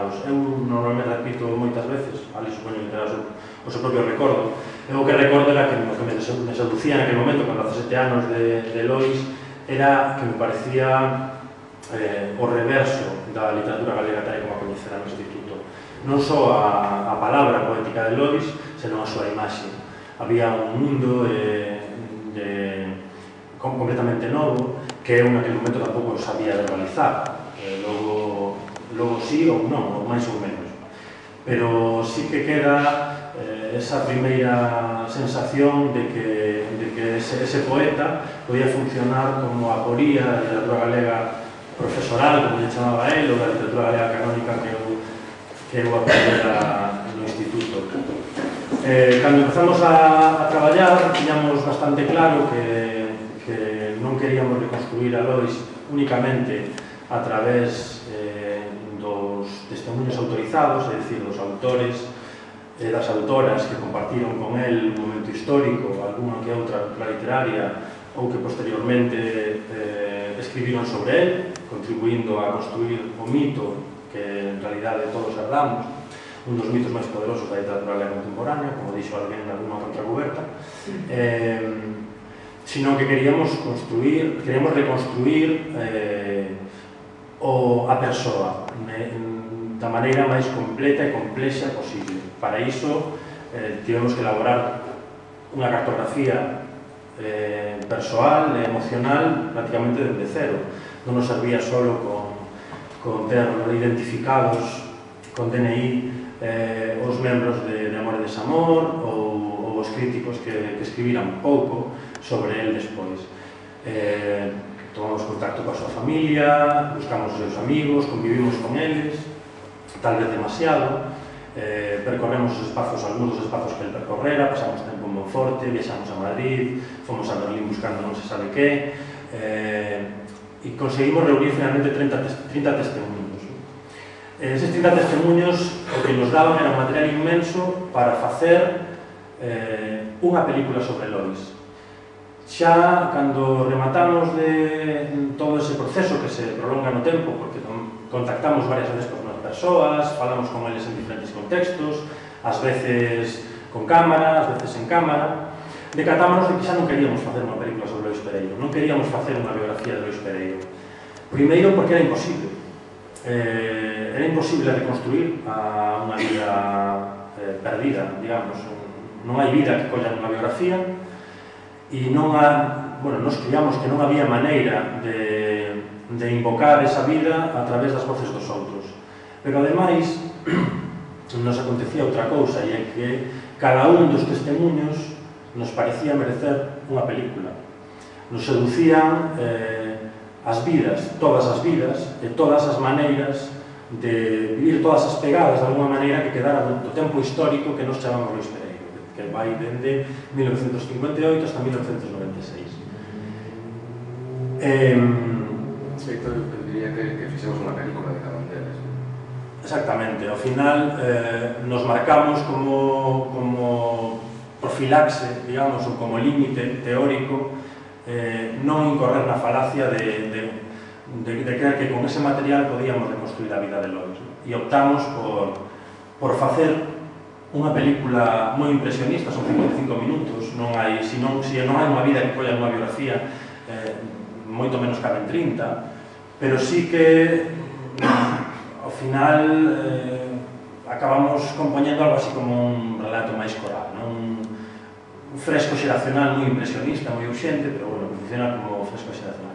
determinados. Eu normalmente repito moitas veces, ali supoño que terá o seu propio recordo. Eu o que recordo era que o que me seducía en aquel momento, con 17 anos de Lois, era que me parecía o reverso da literatura galega tal como a coñecera no instituto. Non só a palabra poética de Lois, senón a súa imaxe. Había un mundo completamente novo que eu naquele momento tampouco sabía verbalizar. Logo sí ou non, ou máis ou menos. Pero sí que queda esa primeira sensación de que ese poeta podía funcionar como a poría da literatura galega profesoral, como lle chamaba él, ou da literatura galega canónica que eu aprendera no instituto. Cando empezamos a traballar, tiñamos bastante claro que non queríamos reconstruir a Lois únicamente a través dos testemunhos autorizados, é dicir, dos autores e das autoras que compartiron con el un momento histórico, alguna que outra literaria, ou que posteriormente escribiron sobre el, contribuindo a construir o mito que en realidade todos herdamos, un dos mitos máis poderosos da literatura galega contemporánea, como dixo alguén en alguna contracuberta, sino que queríamos reconstruir a persoa da maneira máis completa e complexa posible. Para iso tivemos que elaborar unha cartografía persoal e emocional prácticamente desde cero. Non nos servía só con ter identificados con DNI os membros de Amor e Desamor ou os críticos que escribiran pouco sobre el despois. Tomamos contacto coa súa familia, buscamos os seus amigos, convivimos con eles, tal vez demasiado, percorremos os espazos, algúns dos espazos que el percorrera, pasamos tempo en Monforte, viaxamos a Madrid, fomos a Berlín buscando non se sabe que, e conseguimos reunir finalmente 30 testemunhos. Eses 30 testemunhos o que nos daban era un material inmenso para facer unha película sobre Lois. Xa, cando rematamos de todo ese proceso que se prolonga no tempo, porque contactamos varias veces con as persoas, falamos con eles en diferentes contextos, ás veces con cámara, ás veces en cámara, decatámonos de que xa non queríamos facer unha película sobre Lois Pereiro, non queríamos facer unha biografía de Lois Pereiro. Primeiro, porque era imposible. Era imposible reconstruir a unha vida perdida, digamos. Non hai vida que colla nunha biografía e nos creíamos que non había maneira de invocar esa vida a través das voces dos outros. Pero, ademais, nos acontecía outra cousa, e é que cada un dos testemunhos nos parecía merecer unha película. Nos seducían as vidas, todas as vidas, e todas as maneiras de vivir todas as pegadas de alguma maneira que quedaran do tempo histórico que nos chamamos Lois Pereiro, que vai dende 1958 hasta 1996. Eu diría que fixemos unha película de cada un deles. Exactamente, ao final nos marcamos como profilaxe, digamos, ou como límite teórico, non incorrer na falacia de creer que con ese material podíamos reconstruir a vida de Lois. E optamos por facer unha película moi impresionista, son 55 minutos, se non hai unha vida que colla nunha biografía, moito menos caben 30, pero sí que ao final acabamos compoñendo algo así como un relato máis coral, un fresco xeracional moi impresionista, moi urxente, pero bueno, que funciona como fresco xeracional.